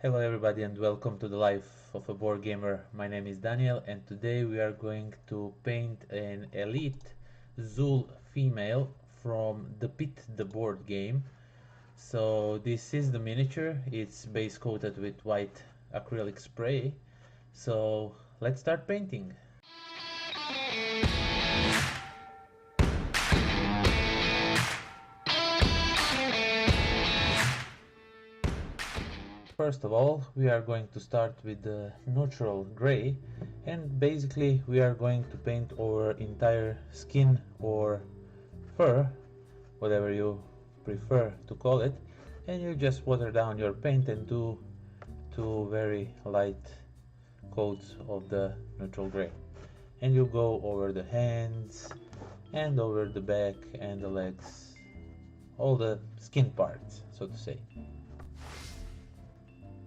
Hello everybody and welcome to the life of a board gamer. My name is Daniel and today we are going to paint an elite ZUUL female from the Pit the board game. So this is the miniature. It's base coated with white acrylic spray. So let's start painting. First of all, we are going to start with the neutral gray, and basically we are going to paint our entire skin or fur, whatever you prefer to call it, and you just water down your paint and do two very light coats of the neutral gray. And you go over the hands and over the back and the legs, all the skin parts, so to say.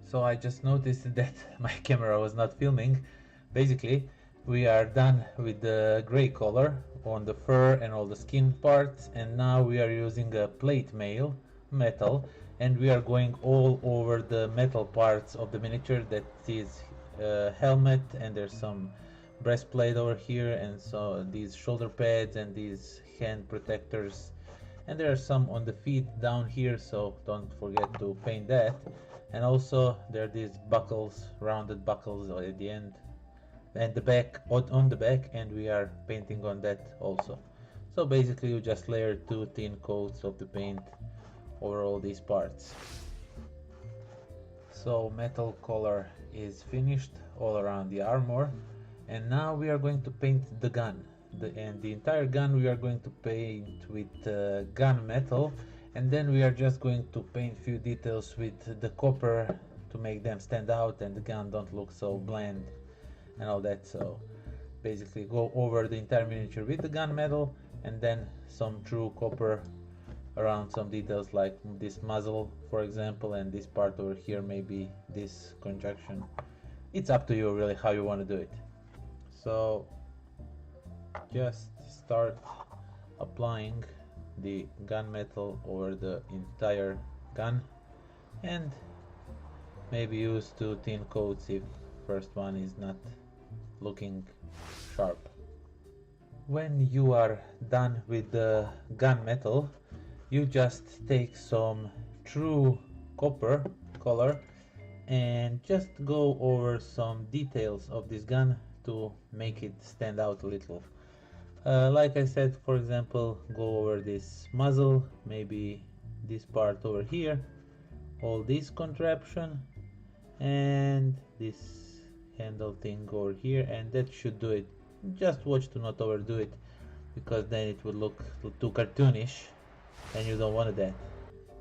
So I just noticed that my camera was not filming. Basically, we are done with the gray color on the fur and all the skin parts, and now we are using a plate mail metal, and we are going all over the metal parts of the miniature. That is helmet, and there's some breastplate over here, and so these shoulder pads and these hand protectors, and there are some on the feet down here, so don't forget to paint that. And also there are these buckles, rounded buckles at the end and the back, on the back, and we are painting on that also. So basically you just layer two thin coats of the paint over all these parts. So metal color is finished all around the armor, and now we are going to paint the gun. And the entire gun we are going to paint with gun metal, and then we are just going to paint few details with the copper to make them stand out and the gun don't look so bland and all that. So basically go over the entire miniature with the gun metal, and then some true copper around some details like this muzzle, for example, and this part over here, maybe this conjunction. It's up to you really how you want to do it. So just start applying the gunmetal over the entire gun, and maybe use two thin coats if first one is not looking sharp. When you are done with the gunmetal, you just take some true copper color and just go over some details of this gun to make it stand out a little. Like I said, for example, go over this muzzle, maybe this part over here, all this contraption, and this handle thing over here, and that should do it. Just watch to not overdo it, because then it would look too cartoonish, and you don't want that.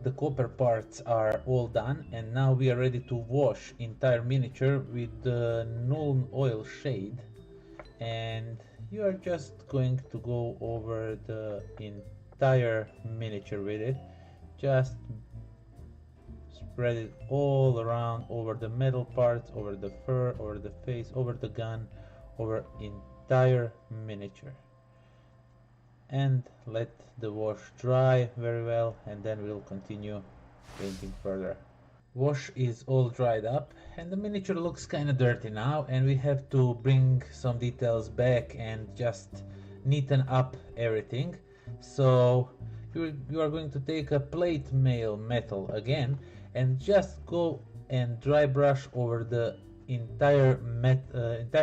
The copper parts are all done, and now we are ready to wash entire miniature with the null oil shade, and you are just going to go over the entire miniature with it. Just spread it all around, over the metal parts, over the fur, over the face, over the gun, over entire miniature, and let the wash dry very well, and then we'll continue painting further. Wash is all dried up, and the miniature looks kind of dirty now, and we have to bring some details back and just neaten up everything. So you are going to take a plate mail metal again and just go and dry brush over the entire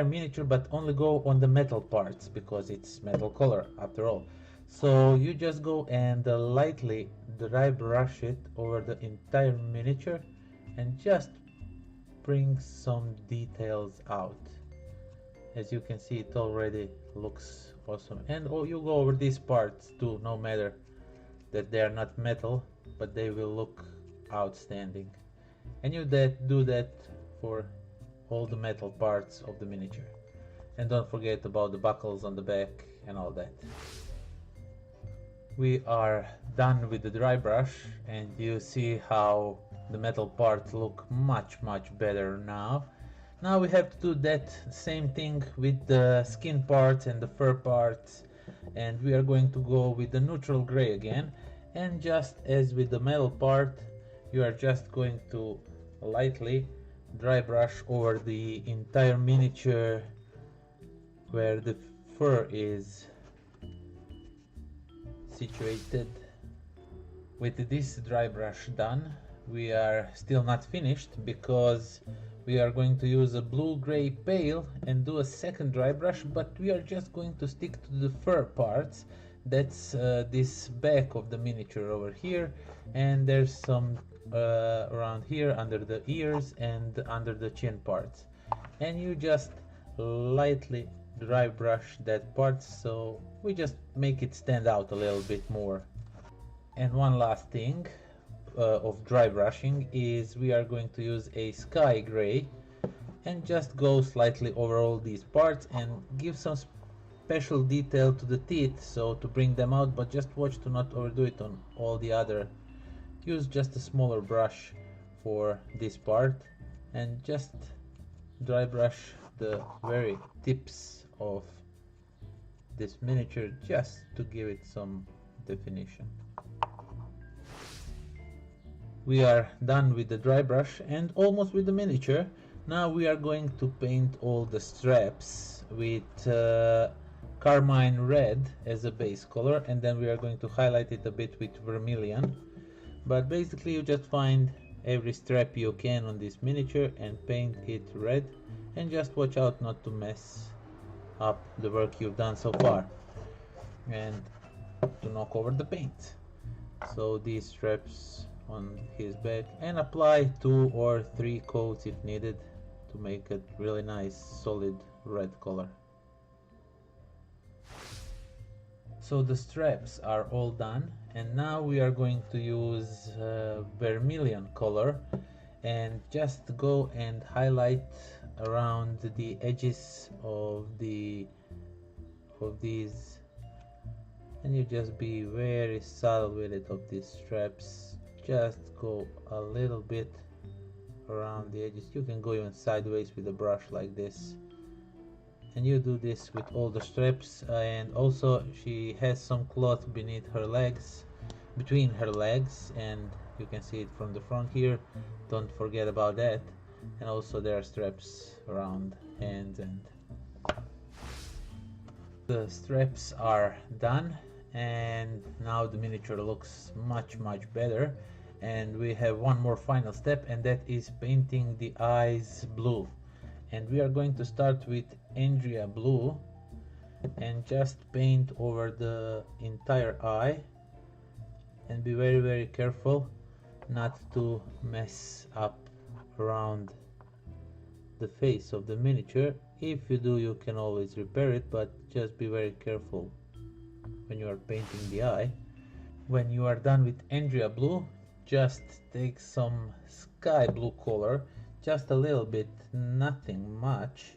miniature, but only go on the metal parts because it's metal color after all. So you just go and lightly dry brush it over the entire miniature and just bring some details out. As you can see, it already looks awesome. And you go over these parts too, no matter that they are not metal, but they will look outstanding. And you do that for all the metal parts of the miniature. And don't forget about the buckles on the back and all that. We are done with the dry brush, and you see how the metal parts look much better now. Now we have to do that same thing with the skin parts and the fur parts, and we are going to go with the neutral gray again, and just as with the metal part, you are just going to lightly dry brush over the entire miniature where the fur is situated. With this dry brush done, we are still not finished because we are going to use a blue-gray pale and do a second dry brush, but we are just going to stick to the fur parts. That's this back of the miniature over here, and there's some around here under the ears and under the chin parts, and you just lightly dry brush that part, so we just make it stand out a little bit more. And one last thing of dry brushing is we are going to use a sky gray and just go slightly over all these parts and give some special detail to the teeth, so to bring them out, but just watch to not overdo it on all the other. Use just a smaller brush for this part and just dry brush the very tips of this miniature just to give it some definition. We are done with the dry brush and almost with the miniature. Now we are going to paint all the straps with carmine red as a base color, and then we are going to highlight it a bit with vermilion. But basically you just find every strap you can on this miniature and paint it red, and just watch out not to mess up the work you've done so far and to knock over the paint. So these straps on his back, and apply 2 or 3 coats if needed to make it really nice solid red color. So the straps are all done, and now we are going to use vermilion color and just go and highlight around the edges of these, and you just be very subtle with it of these straps. Just go a little bit around the edges. You can go even sideways with a brush like this, and you do this with all the straps. And also she has some cloth beneath her legs, between her legs, and you can see it from the front here. Don't forget about that. And also there are straps around hands, and the straps are done, and now the miniature looks much better. And we have one more final step, and that is painting the eyes blue. And we are going to start with Andrea blue and just paint over the entire eye, and be very careful not to mess up around the face of the miniature. If you do, you can always repair it, but just be very careful when you are painting the eye. When you are done with Andrea blue, just take some sky blue color, just a little bit, nothing much,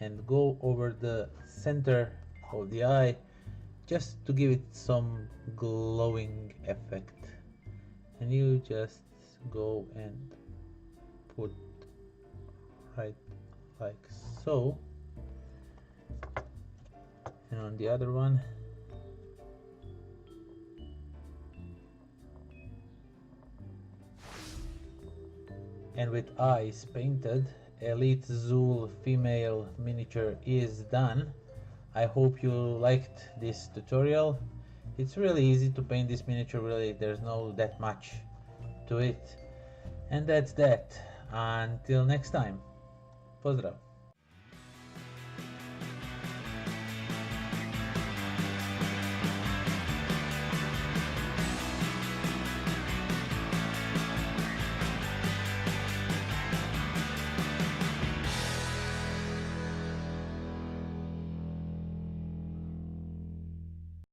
and go over the center of the eye just to give it some glowing effect. And you just go and put right like so, and on the other one. And with eyes painted, Elite ZUUL female miniature is done. I hope you liked this tutorial. It's really easy to paint this miniature, really, there's no that much to it. And that's that. Until next time. Pozdrav.